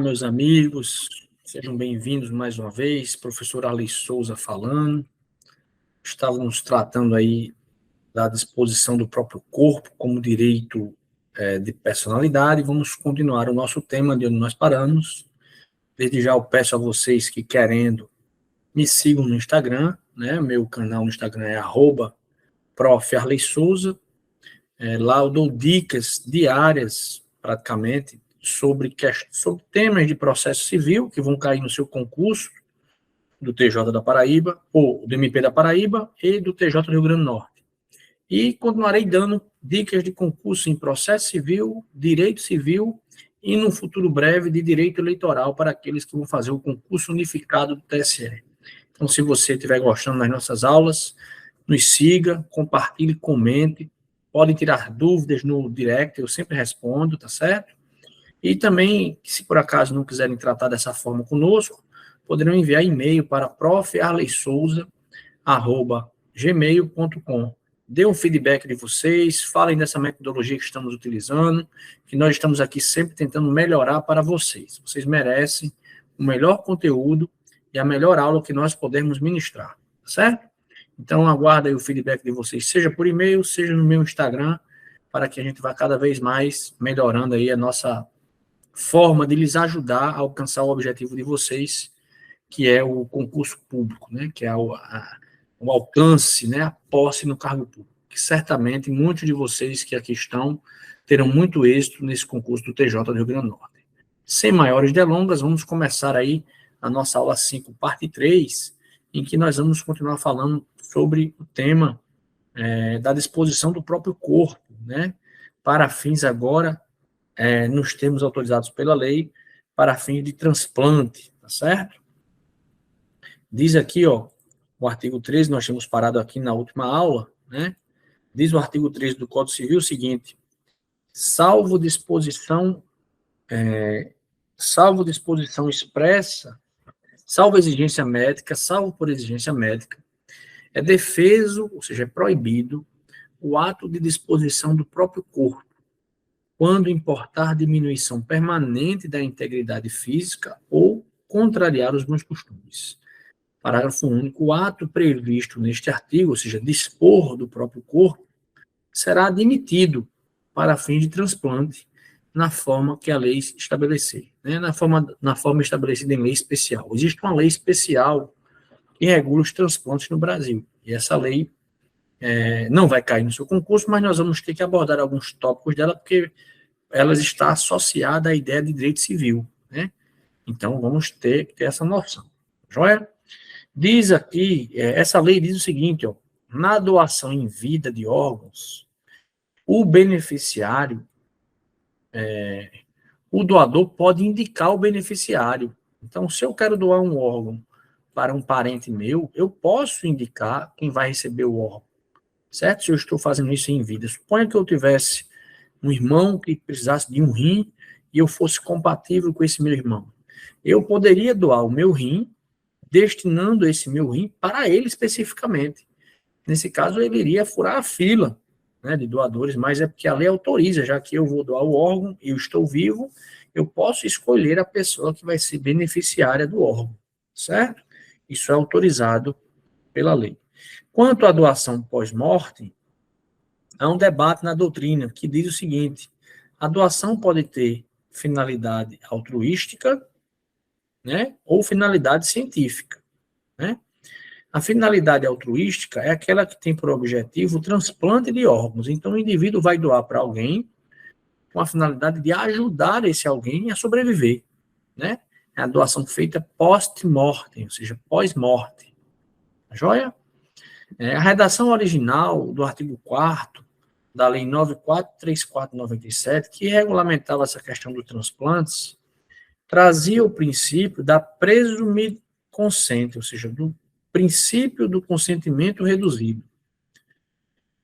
meus amigos, sejam bem-vindos mais uma vez, professor Arley Souza falando. Estávamos tratando aí da disposição do próprio corpo como direito de personalidade. Vamos continuar o nosso tema de onde nós paramos. Desde já eu peço a vocês que, querendo, me sigam no Instagram, né? Meu canal no Instagram é @prof. Arley Souza. Lá eu dou dicas diárias, praticamente, sobre temas de processo civil que vão cair no seu concurso do TJ da Paraíba, ou do MP da Paraíba e do TJ do Rio Grande do Norte. E continuarei dando dicas de concurso em processo civil, direito civil e, no futuro breve, de direito eleitoral para aqueles que vão fazer o concurso unificado do TSE. Então, se você estiver gostando das nossas aulas, nos siga, compartilhe, comente. Podem tirar dúvidas no direct, eu sempre respondo, tá certo? E também, se por acaso não quiserem tratar dessa forma conosco, poderão enviar e-mail para profarleysouza@gmail.com. Dê um feedback de vocês, falem dessa metodologia que estamos utilizando, que nós estamos aqui sempre tentando melhorar para vocês. Vocês merecem o melhor conteúdo e a melhor aula que nós podemos ministrar, tá certo? Então, aguardo aí o feedback de vocês, seja por e-mail, seja no meu Instagram, para que a gente vá cada vez mais melhorando aí a nossa forma de lhes ajudar a alcançar o objetivo de vocês, que é o concurso público, né? Que é o alcance, né? A posse no cargo público. Que certamente muitos de vocês que aqui estão terão muito êxito nesse concurso do TJ do Rio Grande do Norte. Sem maiores delongas, vamos começar aí a nossa aula 5, parte 3, em que nós vamos continuar falando sobre o tema da disposição do próprio corpo, né, para fins agora, nos termos autorizados pela lei, para fins de transplante, tá certo? Diz aqui, ó, o artigo 13, nós tínhamos parado aqui na última aula, né, diz o artigo 13 do Código Civil o seguinte: salvo disposição expressa, salvo exigência médica, salvo por exigência médica, é defeso, ou seja, é proibido, o ato de disposição do próprio corpo, quando importar diminuição permanente da integridade física ou contrariar os bons costumes. Parágrafo único. O ato previsto neste artigo, ou seja, dispor do próprio corpo, será admitido para fins de transplante na forma que a lei estabelecer, né? na forma estabelecida em lei especial. Existe uma lei especial que regula os transplantes no Brasil. E essa lei não vai cair no seu concurso, mas nós vamos ter que abordar alguns tópicos dela, porque ela está associada à ideia de direito civil, né? Então, vamos ter que ter essa noção. Joia? Diz aqui, essa lei diz o seguinte, ó: na doação em vida de órgãos, o beneficiário, o doador pode indicar o beneficiário. Então, se eu quero doar um órgão para um parente meu, eu posso indicar quem vai receber o órgão, certo? Se eu estou fazendo isso em vida. Suponha que eu tivesse um irmão que precisasse de um rim e eu fosse compatível com esse meu irmão. Eu poderia doar o meu rim, destinando esse meu rim para ele especificamente. Nesse caso, ele iria furar a fila, né, de doadores, mas é porque a lei autoriza, já que eu vou doar o órgão e eu estou vivo, eu posso escolher a pessoa que vai ser beneficiária do órgão, certo? Isso é autorizado pela lei. Quanto à doação pós-morte, há um debate na doutrina que diz o seguinte: a doação pode ter finalidade altruística, né, ou finalidade científica, né? A finalidade altruística é aquela que tem por objetivo o transplante de órgãos. Então, o indivíduo vai doar para alguém com a finalidade de ajudar esse alguém a sobreviver, né? É a doação feita post-mortem, ou seja, pós-morte. Joia? A redação original do artigo 4º da Lei 9434/97, que regulamentava essa questão dos transplantes, trazia o princípio da presumir consente, ou seja, do princípio do consentimento reduzido,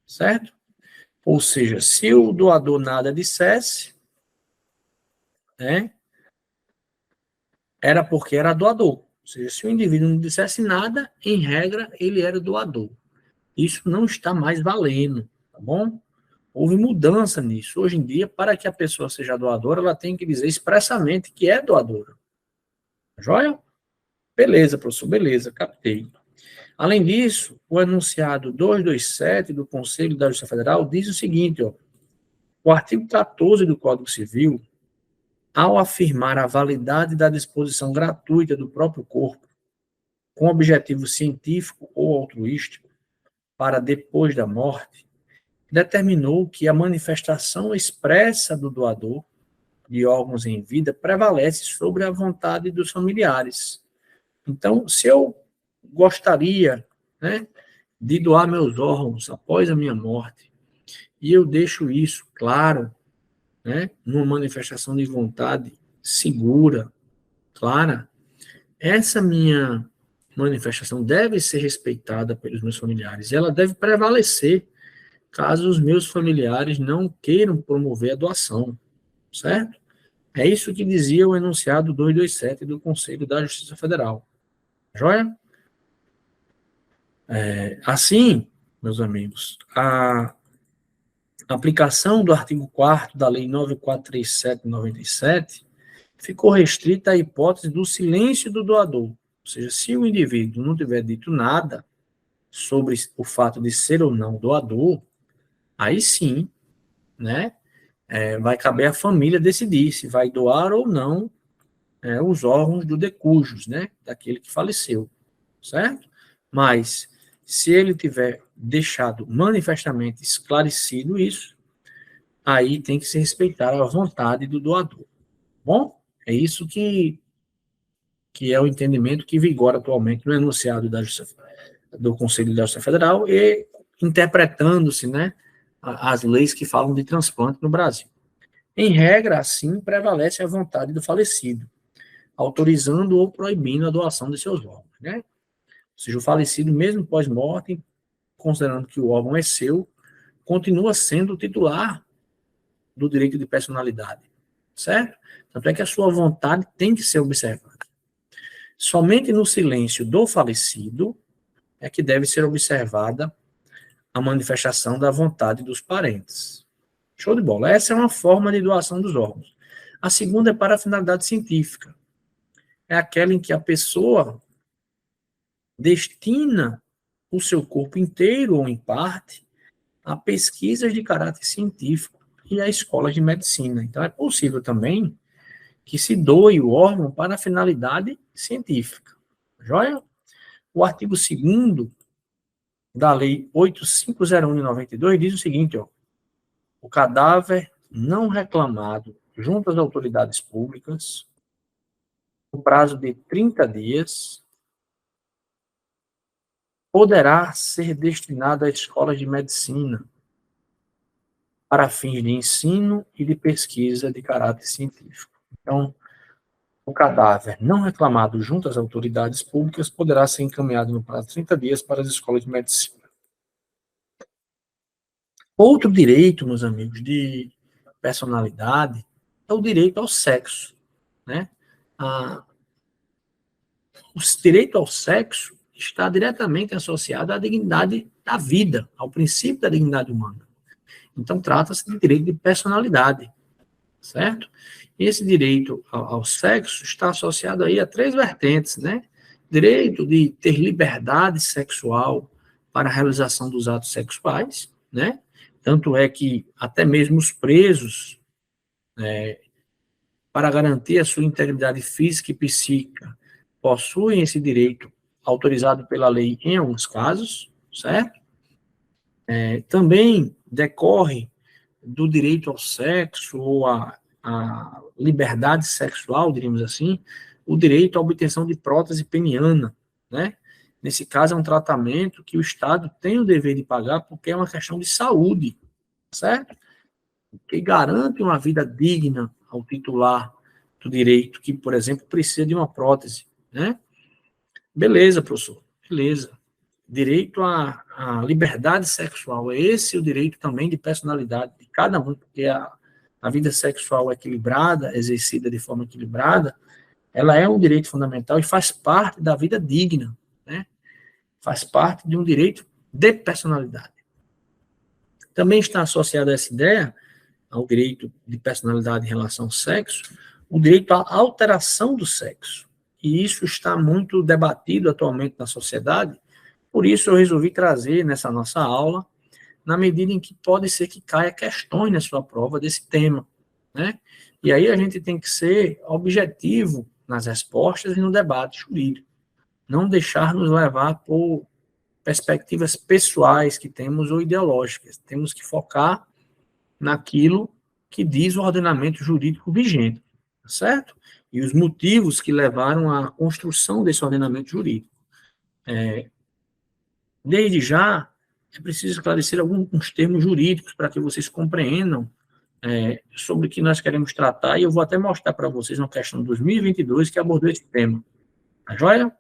certo? Ou seja, se o doador nada dissesse, né, era porque era doador. Ou seja, se o indivíduo não dissesse nada, em regra, ele era doador. Isso não está mais valendo, tá bom? houve mudança nisso. Hoje em dia, para que a pessoa seja doadora, ela tem que dizer expressamente que é doadora. Joia? Beleza, professor, beleza, captei. Além disso, o enunciado 227 do Conselho da Justiça Federal diz o seguinte, ó, o artigo 14 do Código Civil, ao afirmar a validade da disposição gratuita do próprio corpo, com objetivo científico ou altruístico, para depois da morte, determinou que a manifestação expressa do doador de órgãos em vida prevalece sobre a vontade dos familiares. Então, se eu gostaria, né, de doar meus órgãos após a minha morte, e eu deixo isso claro, né, numa manifestação de vontade segura, clara, essa minha manifestação deve ser respeitada pelos meus familiares. Ela deve prevalecer caso os meus familiares não queiram promover a doação, certo? É isso que dizia o enunciado 227 do Conselho da Justiça Federal. Joia? Assim, meus amigos, a aplicação do artigo 4º da Lei 9437 de 97 ficou restrita à hipótese do silêncio do doador. Ou seja, se o indivíduo não tiver dito nada sobre o fato de ser ou não doador, aí sim, né, vai caber à família decidir se vai doar ou não os órgãos do decujus, né, daquele que faleceu, certo? Mas, se ele tiver deixado manifestamente esclarecido isso, aí tem que se respeitar a vontade do doador. Bom, é isso que é o entendimento que vigora atualmente no enunciado do Conselho da Justiça Federal e interpretando-se, né, as leis que falam de transplante no Brasil. Em regra, assim, prevalece a vontade do falecido, autorizando ou proibindo a doação de seus órgãos, né? Ou seja, o falecido, mesmo pós-morte, considerando que o órgão é seu, continua sendo o titular do direito de personalidade, certo? Tanto é que a sua vontade tem que ser observada. Somente no silêncio do falecido é que deve ser observada a manifestação da vontade dos parentes. Show de bola. Essa é uma forma de doação dos órgãos. A segunda é para a finalidade científica. É aquela em que a pessoa destina o seu corpo inteiro ou em parte a pesquisas de caráter científico e a escolas de medicina. Então, é possível também que se doe o órgão para a finalidade científica. Joia? O artigo 2º da Lei 8501 de 92 diz o seguinte, ó, o cadáver não reclamado junto às autoridades públicas, no prazo de 30 dias, poderá ser destinado a escolas de medicina para fins de ensino e de pesquisa de caráter científico. Então, o cadáver não reclamado junto às autoridades públicas poderá ser encaminhado no prazo de 30 dias para as escolas de medicina. Outro direito, meus amigos, de personalidade é o direito ao sexo, né? O direito ao sexo está diretamente associado à dignidade da vida, ao princípio da dignidade humana. Então, trata-se de direito de personalidade, certo? E esse direito ao sexo está associado aí a 3 vertentes, né? Direito de ter liberdade sexual para a realização dos atos sexuais, né? Tanto é que até mesmo os presos, para garantir a sua integridade física e psíquica, possuem esse direito autorizado pela lei em alguns casos, certo? Também decorre do direito ao sexo ou à liberdade sexual, diríamos assim, o direito à obtenção de prótese peniana, né? Nesse caso, é um tratamento que o Estado tem o dever de pagar porque é uma questão de saúde, certo? Que garante uma vida digna ao titular do direito, que, por exemplo, precisa de uma prótese, né? Beleza, professor, beleza. Direito à liberdade sexual, é esse o direito também de personalidade de cada um, porque a vida sexual equilibrada, exercida de forma equilibrada, ela é um direito fundamental e faz parte da vida digna, né? Faz parte de um direito de personalidade. Também está associado a essa ideia, ao direito de personalidade em relação ao sexo, o direito à alteração do sexo. E isso está muito debatido atualmente na sociedade, por isso eu resolvi trazer nessa nossa aula, na medida em que pode ser que caia questões na sua prova desse tema, né? E aí a gente tem que ser objetivo nas respostas e no debate jurídico. Não deixar nos levar por perspectivas pessoais que temos ou ideológicas. Temos que focar naquilo que diz o ordenamento jurídico vigente, certo? E os motivos que levaram à construção desse ordenamento jurídico. Desde já, é preciso esclarecer alguns termos jurídicos para que vocês compreendam sobre o que nós queremos tratar, e eu vou até mostrar para vocês uma questão de 2022 que abordou esse tema. Tá joia?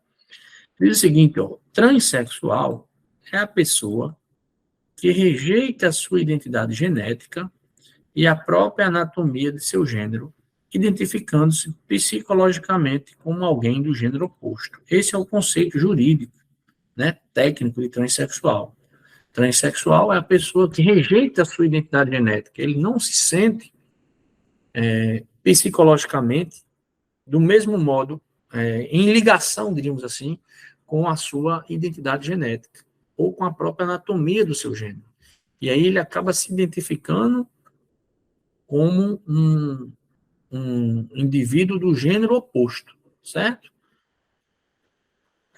Diz o seguinte, ó, transexual é a pessoa que rejeita a sua identidade genética e a própria anatomia de seu gênero, identificando-se psicologicamente como alguém do gênero oposto. Esse é o conceito jurídico, né, técnico de transexual. Transexual é a pessoa que rejeita a sua identidade genética. Ele não se sente psicologicamente do mesmo modo, em ligação, diríamos assim, com a sua identidade genética ou com a própria anatomia do seu gênero. E aí ele acaba se identificando como um indivíduo do gênero oposto, certo?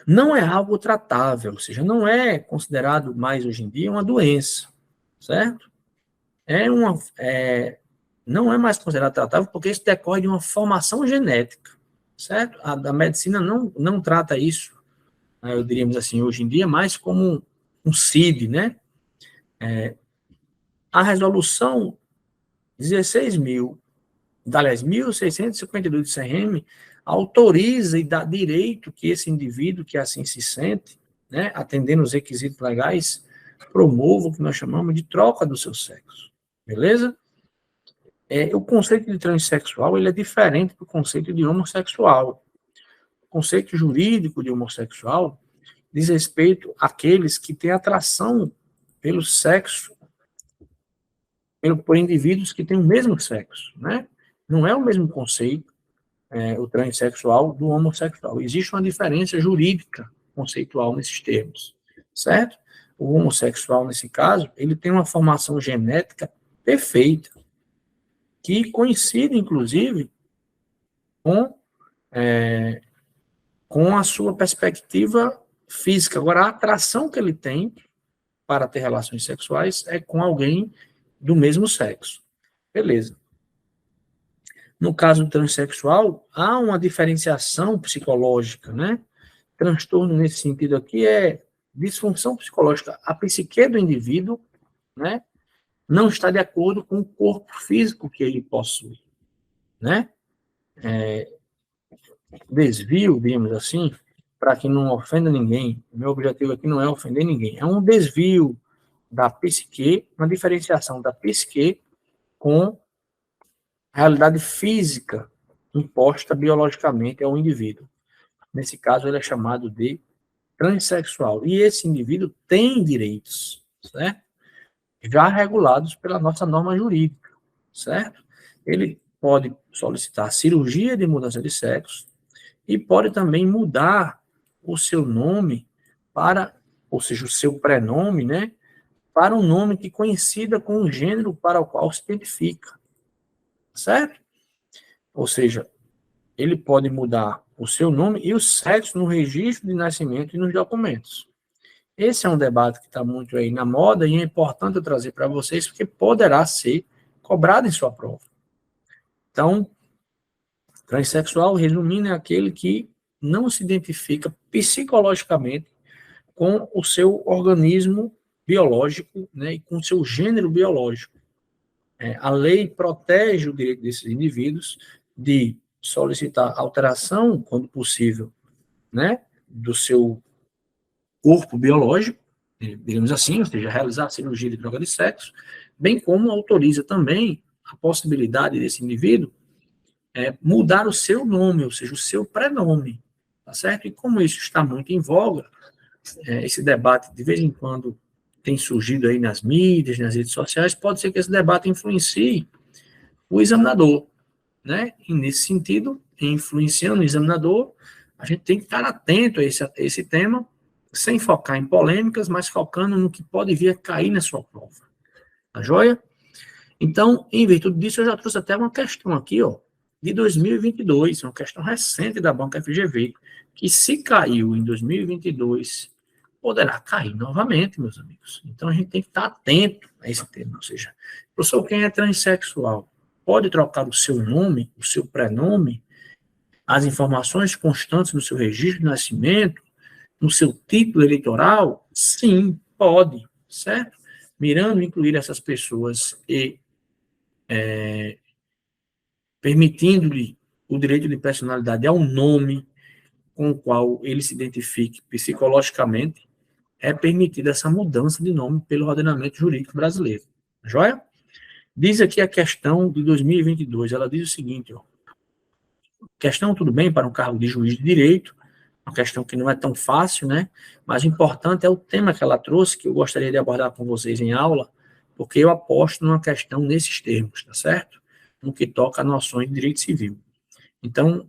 Não é algo tratável, ou seja, não é considerado mais hoje em dia uma doença, certo? Não é mais considerado tratável porque isso decorre de uma formação genética, certo? A medicina não trata isso, eu diríamos assim, hoje em dia, mais como um CID, né? A resolução 16.652 do CRM autoriza e dá direito que esse indivíduo que assim se sente, né, atendendo os requisitos legais, promova o que nós chamamos de troca do seu sexo. Beleza? O conceito de transexual ele é diferente do conceito de homossexual. O conceito jurídico de homossexual diz respeito àqueles que têm atração pelo sexo, por indivíduos que têm o mesmo sexo, né? Não é o mesmo conceito, o transexual, do homossexual. Existe uma diferença jurídica conceitual nesses termos, certo? O homossexual, nesse caso, ele tem uma formação genética perfeita, que coincide, inclusive, com a sua perspectiva física. Agora, a atração que ele tem para ter relações sexuais é com alguém do mesmo sexo. Beleza. No caso do transexual, há uma diferenciação psicológica, né? Transtorno nesse sentido aqui é disfunção psicológica. A psique do indivíduo, né, não está de acordo com o corpo físico que ele possui, né? Desvio, digamos assim, para que não ofenda ninguém. O meu objetivo aqui não é ofender ninguém. É um desvio da psique, uma diferenciação da psique com a realidade física imposta biologicamente ao indivíduo. Nesse caso, ele é chamado de transexual. E esse indivíduo tem direitos, certo? Já regulados pela nossa norma jurídica, certo? Ele pode solicitar cirurgia de mudança de sexo e pode também mudar o seu nome para, ou seja, o seu prenome, né, para um nome que coincida com o gênero para o qual se identifica, certo? Ou seja, ele pode mudar o seu nome e o sexo no registro de nascimento e nos documentos. Esse é um debate que está muito aí na moda e é importante eu trazer para vocês porque poderá ser cobrado em sua prova. Então, transexual, resumindo, é aquele que não se identifica psicologicamente com o seu organismo biológico, né, e com o seu gênero biológico. A lei protege o direito desses indivíduos de solicitar alteração, quando possível, né, do seu corpo biológico, digamos assim, ou seja, realizar a cirurgia de troca de sexo, bem como autoriza também a possibilidade desse indivíduo mudar o seu nome, ou seja, o seu prenome, tá certo? E como isso está muito em voga, esse debate de vez em quando tem surgido aí nas mídias, nas redes sociais, pode ser que esse debate influencie o examinador, né? E nesse sentido, influenciando o examinador, a gente tem que estar atento a esse tema, sem focar em polêmicas, mas focando no que pode vir a cair na sua prova. Tá joia? Então, em virtude disso, eu já trouxe até uma questão aqui, ó, de 2022, uma questão recente da banca FGV, que se caiu em 2022, poderá cair novamente, meus amigos. Então, a gente tem que estar atento a esse tema. Ou seja, professor, quem é transexual pode trocar o seu nome, o seu prenome, as informações constantes no seu registro de nascimento, no seu título eleitoral? Sim, pode, certo? Mirando incluir essas pessoas e permitindo-lhe o direito de personalidade ao nome com o qual ele se identifique psicologicamente, é permitida essa mudança de nome pelo ordenamento jurídico brasileiro. Joia? Diz aqui a questão de 2022, ela diz o seguinte, ó, questão, tudo bem, para um cargo de juiz de direito, uma questão que não é tão fácil, né? Mas o importante é o tema que ela trouxe, que eu gostaria de abordar com vocês em aula, porque eu aposto numa questão nesses termos, tá certo? No que toca a noções de direito civil. Então,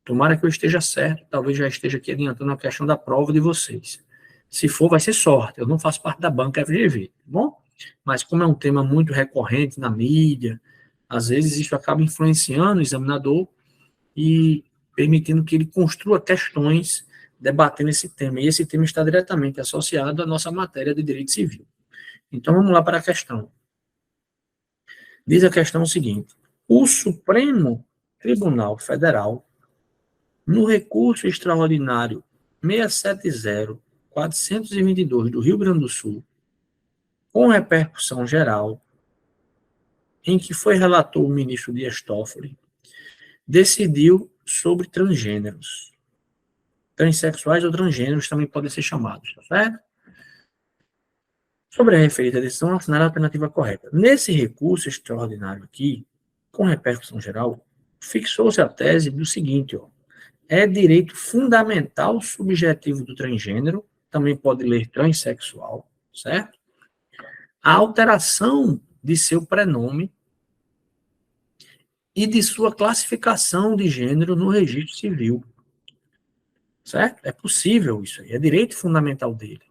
tomara que eu esteja certo, talvez já esteja aqui adiantando a questão da prova de vocês. Se for, vai ser sorte, eu não faço parte da banca FGV, tá bom? Mas como é um tema muito recorrente na mídia, às vezes isso acaba influenciando o examinador e permitindo que ele construa questões debatendo esse tema. E esse tema está diretamente associado à nossa matéria de direito civil. Então, vamos lá para a questão. Diz a questão o seguinte: o Supremo Tribunal Federal, no recurso extraordinário 670-422 do Rio Grande do Sul, com repercussão geral, em que foi relator o ministro Dias Toffoli, decidiu sobre transgêneros. Transsexuais ou transgêneros também podem ser chamados, tá certo? Sobre a referida decisão, assinale a alternativa correta. Nesse recurso extraordinário aqui, com repercussão geral, fixou-se a tese do seguinte, ó, é direito fundamental subjetivo do transgênero, também pode ler transexual, certo? A alteração de seu prenome e de sua classificação de gênero no registro civil, certo? É possível isso aí, é direito fundamental dele,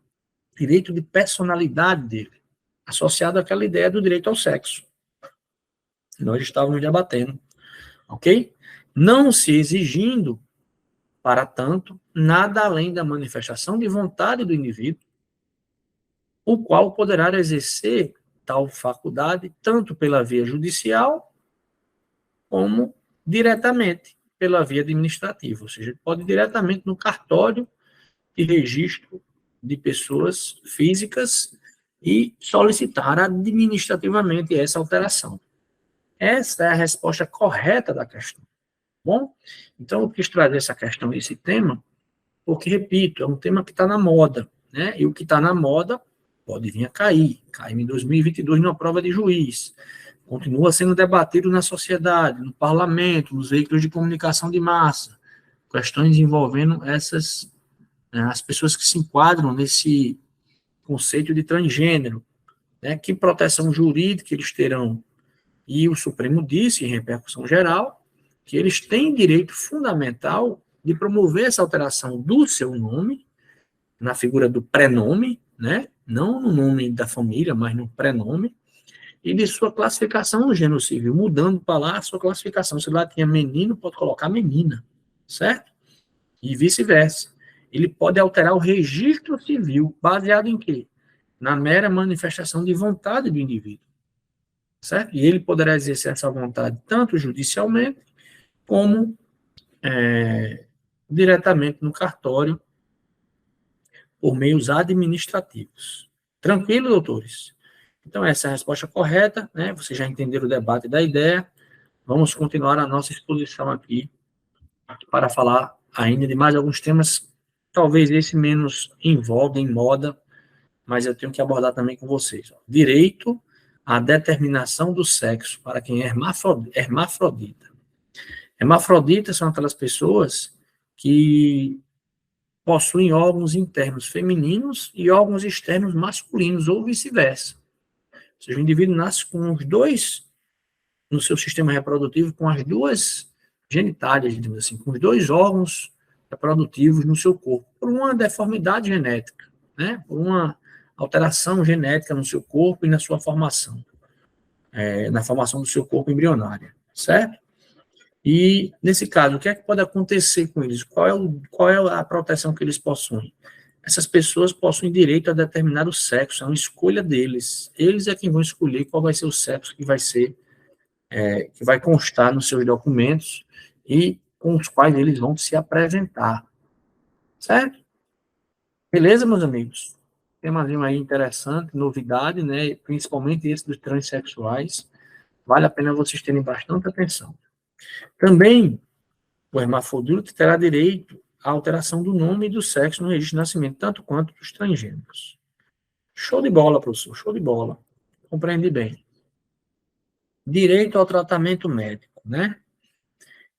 direito de personalidade dele, associado àquela ideia do direito ao sexo, que nós estávamos debatendo, ok? Não se exigindo, para tanto, nada além da manifestação de vontade do indivíduo, o qual poderá exercer tal faculdade tanto pela via judicial como diretamente pela via administrativa, ou seja, ele pode ir diretamente no cartório de registro de pessoas físicas e solicitar administrativamente essa alteração. Essa é a resposta correta da questão. Bom, então eu quis trazer essa questão, esse tema, porque, repito, é um tema que está na moda, né? E o que está na moda pode vir a cair. Caiu em 2022 numa prova de juiz. Continua sendo debatido na sociedade, no parlamento, nos veículos de comunicação de massa. Questões envolvendo essas, né, as pessoas que se enquadram nesse conceito de transgênero, né? Que proteção jurídica eles terão? E o Supremo disse, em repercussão geral, que eles têm direito fundamental de promover essa alteração do seu nome, na figura do prenome, né? Não no nome da família, mas no prenome, e de sua classificação no gênero civil, mudando para lá a sua classificação. Se lá tinha menino, pode colocar menina, certo? E vice-versa. Ele pode alterar o registro civil, baseado em quê? Na mera manifestação de vontade do indivíduo, certo? E ele poderá exercer essa vontade tanto judicialmente, como diretamente no cartório, por meios administrativos. Tranquilo, doutores? Então, essa é a resposta correta, né? Vocês já entenderam o debate da ideia. Vamos continuar a nossa exposição aqui para falar ainda de mais alguns temas, talvez esse menos em voga, em moda, mas eu tenho que abordar também com vocês. Ó. Direito à determinação do sexo para quem é hermafrodita. Hermafroditas são aquelas pessoas que possuem órgãos internos femininos e órgãos externos masculinos, ou vice-versa. Ou seja, o indivíduo nasce com os dois, no seu sistema reprodutivo, com as duas genitálias, digamos assim, com os dois órgãos reprodutivos no seu corpo, por uma deformidade genética, né? Por uma alteração genética no seu corpo e na sua formação, na formação do seu corpo embrionário, certo? E, nesse caso, o que é que pode acontecer com eles? Qual é a proteção que eles possuem? Essas pessoas possuem direito a determinado sexo, é uma escolha deles. Eles é quem vão escolher qual vai ser o sexo que vai ser, que vai constar nos seus documentos e com os quais eles vão se apresentar. Certo? Beleza, meus amigos? Temazinho aí interessante, novidade, né? Principalmente esse dos transexuais. Vale a pena vocês terem bastante atenção. Também, o hermafrodita terá direito à alteração do nome e do sexo no registro de nascimento, tanto quanto dos transgêneros. Show de bola, professor, show de bola. Compreendi bem. Direito ao tratamento médico, né?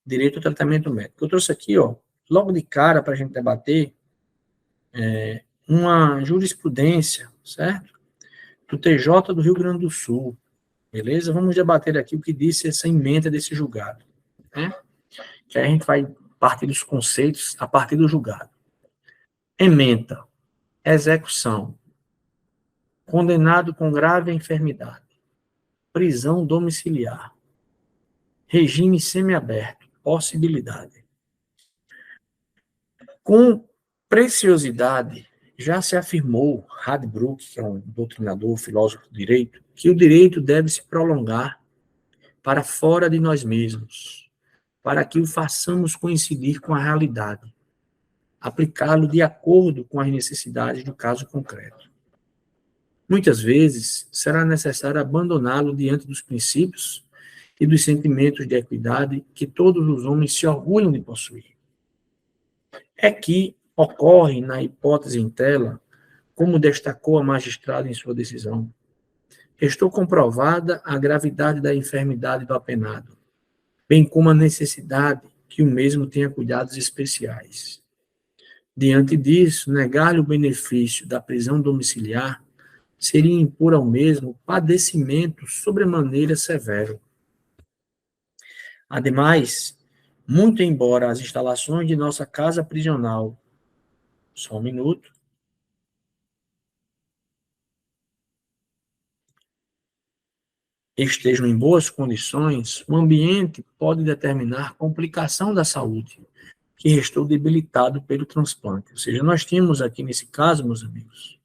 Direito ao tratamento médico. Eu trouxe aqui, ó, logo de cara, para a gente debater, uma jurisprudência, certo? Do TJ do Rio Grande do Sul, beleza? Vamos debater aqui o que disse essa emenda desse julgado, né? Que aí a gente vai partir dos conceitos a partir do julgado. Ementa, execução, condenado com grave enfermidade, prisão domiciliar, regime semiaberto, possibilidade. Com preciosidade, já se afirmou Radbruch, que é um doutrinador, filósofo do direito, que o direito deve se prolongar para fora de nós mesmos, para que o façamos coincidir com a realidade, aplicá-lo de acordo com as necessidades do caso concreto. Muitas vezes, será necessário abandoná-lo diante dos princípios e dos sentimentos de equidade que todos os homens se orgulham de possuir. É que ocorre, na hipótese em tela, como destacou a magistrada em sua decisão, restou comprovada a gravidade da enfermidade do apenado, bem como a necessidade que o mesmo tenha cuidados especiais. Diante disso, negar-lhe o benefício da prisão domiciliar seria impor ao mesmo padecimento sobremaneira severo. Ademais, muito embora as instalações de nossa casa prisional, só um minuto, estejam em boas condições, o ambiente pode determinar complicação da saúde, que restou debilitado pelo transplante. Ou seja, nós tínhamos aqui nesse caso, meus amigos,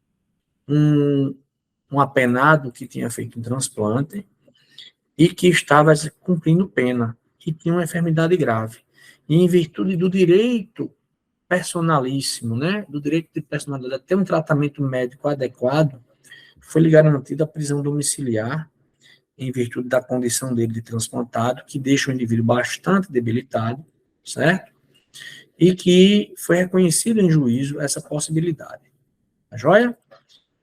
um apenado que tinha feito um transplante e que estava cumprindo pena, que tinha uma enfermidade grave. E em virtude do direito personalíssimo, né, do direito de personalidade, a ter um tratamento médico adequado, foi-lhe garantida a prisão domiciliar, em virtude da condição dele de transplantado, que deixa o indivíduo bastante debilitado, certo? E que foi reconhecido em juízo essa possibilidade. Tá joia?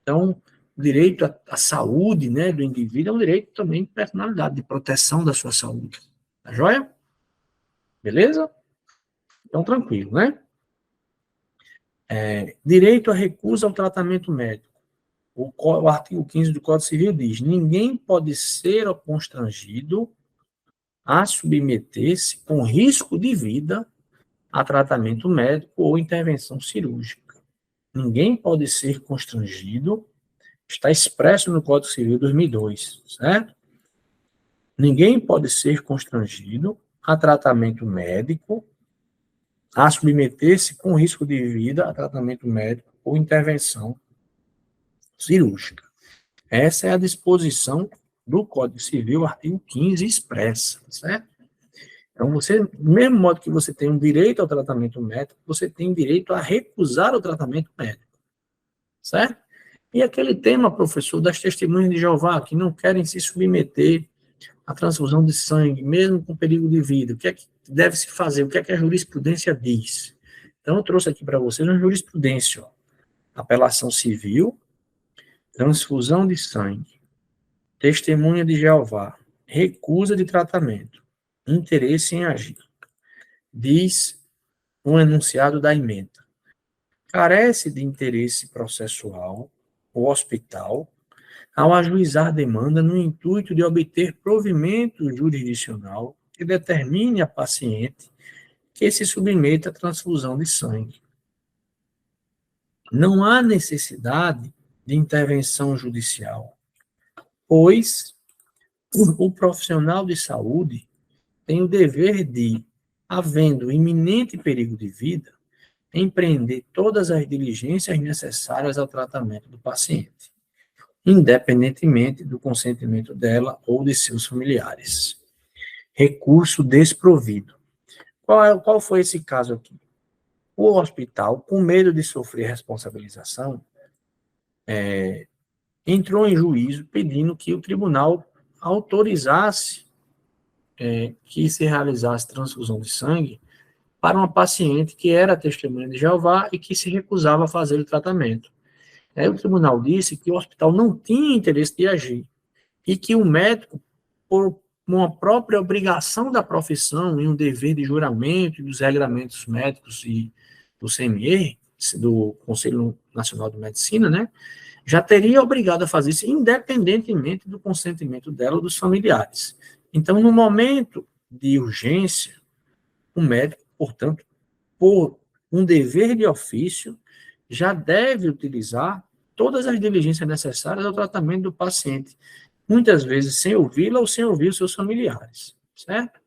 Então, o direito à saúde, né, do indivíduo é um direito também de personalidade, de proteção da sua saúde. Tá joia? Beleza? Então, tranquilo, né? Direito à recusa ao tratamento médico. O artigo 15 do Código Civil diz: ninguém pode ser constrangido a submeter-se com risco de vida a tratamento médico ou intervenção cirúrgica. Ninguém pode ser constrangido, está expresso no Código Civil 2002, certo? Ninguém pode ser constrangido a tratamento médico, a submeter-se com risco de vida a tratamento médico ou intervenção cirúrgica. Essa é a disposição do Código Civil, artigo 15, expressa, certo? Então, você, do mesmo modo que você tem um direito ao tratamento médico, você tem direito a recusar o tratamento médico, certo? E aquele tema, professor, das testemunhas de Jeová, que não querem se submeter à transfusão de sangue, mesmo com perigo de vida, o que é que deve se fazer? O que é que a jurisprudência diz? Então, eu trouxe aqui para vocês uma jurisprudência, ó. Apelação civil, transfusão de sangue, testemunha de Jeová, recusa de tratamento, interesse em agir. Diz um enunciado da ementa: carece de interesse processual, o hospital, ao ajuizar demanda no intuito de obter provimento jurisdicional que determine a paciente que se submeta à transfusão de sangue. Não há necessidade de intervenção judicial, pois o profissional de saúde tem o dever de, havendo iminente perigo de vida, empreender todas as diligências necessárias ao tratamento do paciente, independentemente do consentimento dela ou de seus familiares. Recurso desprovido. Qual foi esse caso aqui? O hospital, com medo de sofrer responsabilização, entrou em juízo pedindo que o tribunal autorizasse que se realizasse transfusão de sangue para uma paciente que era testemunha de Jeová e que se recusava a fazer o tratamento. Aí o tribunal disse que o hospital não tinha interesse de agir e que o médico, por uma própria obrigação da profissão e um dever de juramento e dos regramentos médicos e do CME, do Conselho Nacional de Medicina, né, já teria obrigado a fazer isso independentemente do consentimento dela ou dos familiares. Então, no momento de urgência, o médico, portanto, por um dever de ofício, já deve utilizar todas as diligências necessárias ao tratamento do paciente, muitas vezes sem ouvi-la ou sem ouvir os seus familiares, certo?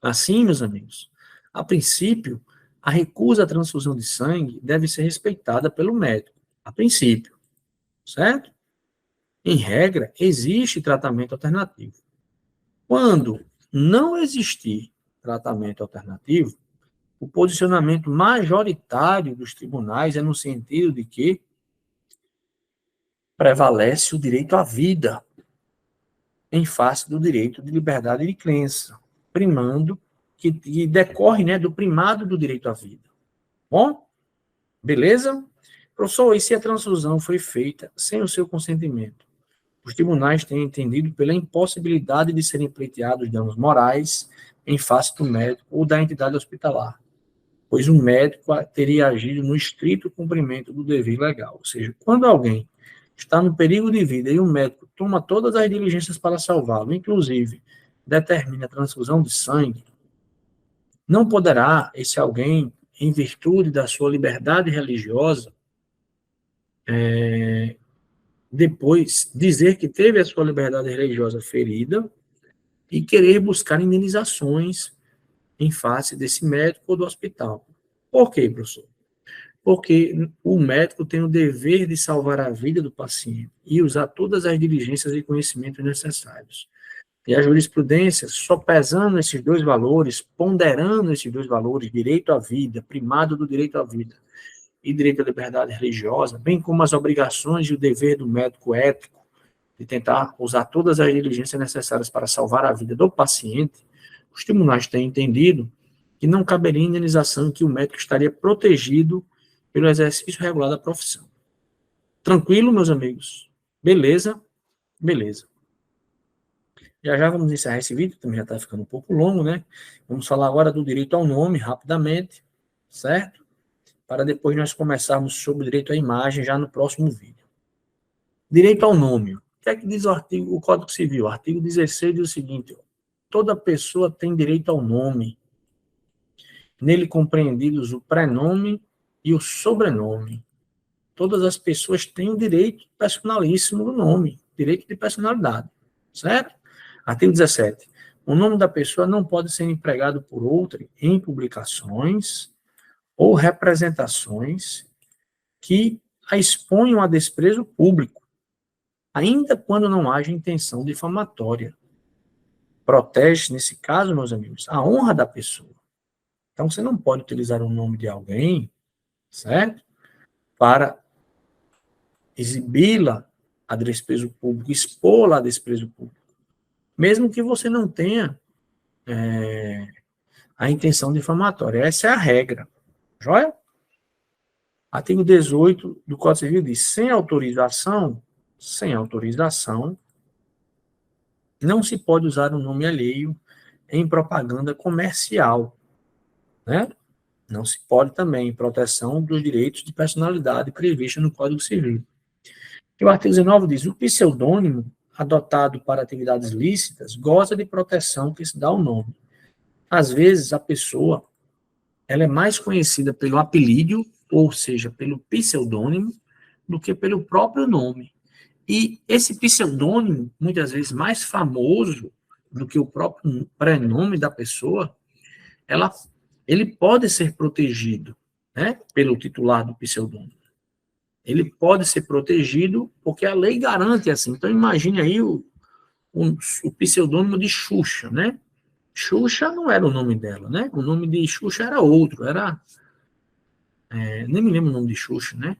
Assim, meus amigos, a princípio, a recusa à transfusão de sangue deve ser respeitada pelo médico, a princípio, certo? Em regra, existe tratamento alternativo. Quando não existir tratamento alternativo, o posicionamento majoritário dos tribunais é no sentido de que prevalece o direito à vida em face do direito de liberdade de crença, primando, que decorre, né, do primado do direito à vida. Bom? Beleza? Professor, e se a transfusão foi feita sem o seu consentimento? Os tribunais têm entendido pela impossibilidade de serem pleiteados danos morais em face do médico ou da entidade hospitalar, pois o médico teria agido no estrito cumprimento do dever legal. Ou seja, quando alguém está no perigo de vida e o médico toma todas as diligências para salvá-lo, inclusive determina a transfusão de sangue, não poderá esse alguém, em virtude da sua liberdade religiosa, depois dizer que teve a sua liberdade religiosa ferida e querer buscar indenizações em face desse médico ou do hospital. Por quê, professor? Porque o médico tem o dever de salvar a vida do paciente e usar todas as diligências e conhecimentos necessários. E a jurisprudência, só pesando esses dois valores, ponderando esses dois valores, direito à vida, primado do direito à vida e direito à liberdade religiosa, bem como as obrigações e o dever do médico ético de tentar usar todas as diligências necessárias para salvar a vida do paciente, os tribunais têm entendido que não caberia indenização, que o médico estaria protegido pelo exercício regular da profissão. Tranquilo, meus amigos? Beleza? Beleza. Já já vamos encerrar esse vídeo, também já está ficando um pouco longo, né? Vamos falar agora do direito ao nome, rapidamente, certo? Para depois nós começarmos sobre o direito à imagem, já no próximo vídeo. Direito ao nome. O que é que diz o Código Civil? O artigo 16 diz o seguinte: toda pessoa tem direito ao nome, nele compreendidos o prenome e o sobrenome. Todas as pessoas têm o direito personalíssimo do nome, direito de personalidade, certo? Artigo 17. O nome da pessoa não pode ser empregado por outra em publicações ou representações que a exponham a desprezo público, ainda quando não haja intenção difamatória. Protege, nesse caso, meus amigos, a honra da pessoa. Então, você não pode utilizar o nome de alguém, certo? Para exibi-la a desprezo público, expô-la a desprezo público, mesmo que você não tenha a intenção difamatória. Essa é a regra. Joia? Artigo 18 do Código Civil diz: sem autorização, não se pode usar o nome alheio em propaganda comercial, né? Não se pode também proteção dos direitos de personalidade prevista no Código Civil. E o artigo 19 diz: o pseudônimo adotado para atividades lícitas goza de proteção que se dá ao nome. Às vezes, a pessoa ela é mais conhecida pelo apelídio, ou seja, pelo pseudônimo, do que pelo próprio nome. E esse pseudônimo, muitas vezes mais famoso do que o próprio prenome da pessoa, ele pode ser protegido, né, pelo titular do pseudônimo. Ele pode ser protegido porque a lei garante assim. Então, imagine aí o pseudônimo de Xuxa, né? Xuxa não era o nome dela, né? O nome de Xuxa era outro, nem me lembro o nome de Xuxa, né?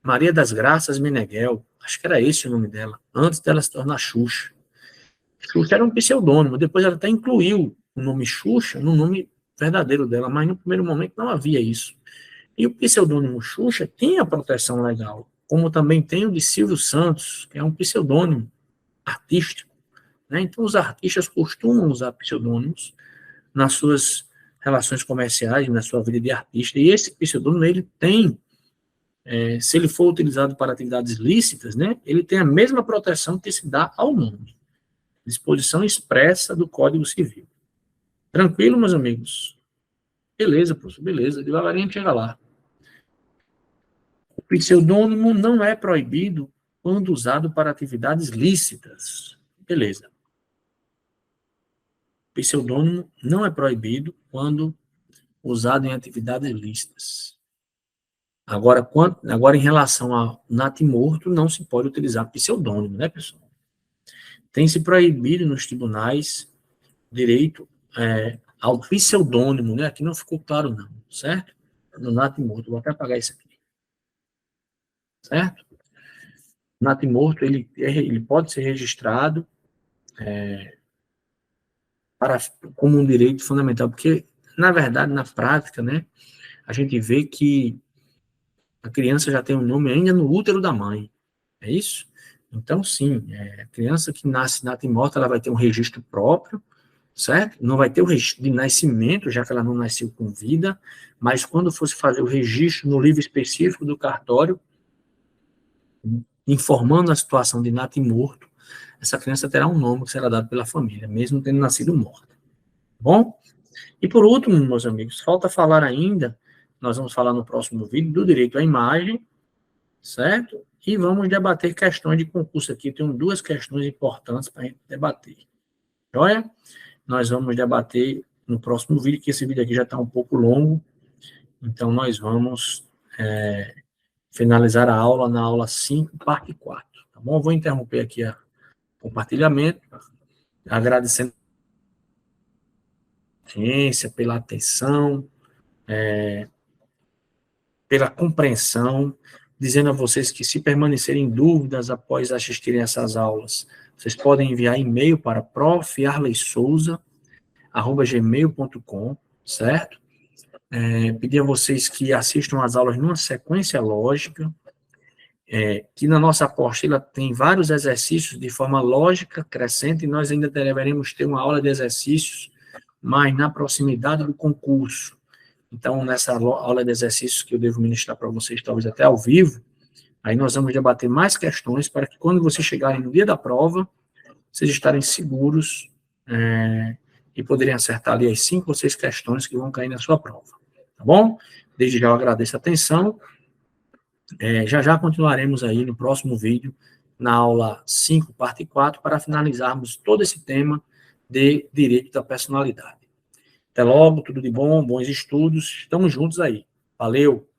Maria das Graças Meneghel, acho que era esse o nome dela, antes dela se tornar Xuxa. Xuxa era um pseudônimo, depois ela até incluiu o nome Xuxa no nome verdadeiro dela, mas no primeiro momento não havia isso. E o pseudônimo Xuxa tinha proteção legal, como também tem o de Silvio Santos, que é um pseudônimo artístico, né? Então os artistas costumam usar pseudônimos nas suas relações comerciais, na sua vida de artista, e esse pseudônimo ele tem, se ele for utilizado para atividades lícitas, né, ele tem a mesma proteção que se dá ao nome. Disposição expressa do Código Civil. Tranquilo, meus amigos? Beleza, professor, beleza. Devagarinho a gente chega lá. O pseudônimo não é proibido quando usado para atividades lícitas. Beleza. O pseudônimo não é proibido quando usado em atividades lícitas. Agora, em relação ao natimorto, não se pode utilizar pseudônimo, né, pessoal? Tem se proibido nos tribunais direito ao pseudônimo, né? Aqui não ficou claro, não, certo? No natimorto, vou até apagar isso aqui. Certo? O natimorto, ele pode ser registrado como um direito fundamental, porque, na verdade, na prática, né, a gente vê que a criança já tem um nome ainda no útero da mãe. É isso? Então, sim, a criança que nasce natimorta, ela vai ter um registro próprio, certo? Não vai ter o registro de nascimento, já que ela não nasceu com vida, mas quando fosse fazer o registro no livro específico do cartório, informando a situação de natimorto, essa criança terá um nome que será dado pela família, mesmo tendo nascido morta. Bom? E por último, meus amigos, falta falar ainda, nós vamos falar no próximo vídeo, do direito à imagem, certo? E vamos debater questões de concurso aqui. Tem duas questões importantes para a gente debater. Joia? Nós vamos debater no próximo vídeo, que esse vídeo aqui já está um pouco longo. Então, nós vamos finalizar a aula na aula 5, parte 4. Tá bom? Eu vou interromper aqui o compartilhamento, agradecendo a ciência, pela atenção, pela compreensão, dizendo a vocês que, se permanecerem dúvidas após assistirem essas aulas, vocês podem enviar e-mail para profarleysouza@gmail.com, certo? Pedir a vocês que assistam as aulas numa sequência lógica, que na nossa apostila tem vários exercícios de forma lógica, crescente, e nós ainda deveremos ter uma aula de exercícios, mas na proximidade do concurso. Então, nessa aula de exercícios que eu devo ministrar para vocês, talvez até ao vivo, aí nós vamos debater mais questões para que, quando vocês chegarem no dia da prova, vocês estarem seguros e poderem acertar ali as 5 ou 6 questões que vão cair na sua prova. Tá bom? Desde já eu agradeço a atenção. Já continuaremos aí no próximo vídeo, na aula 5, parte 4, para finalizarmos todo esse tema de direito da personalidade. Até logo, tudo de bom, bons estudos, estamos juntos aí. Valeu!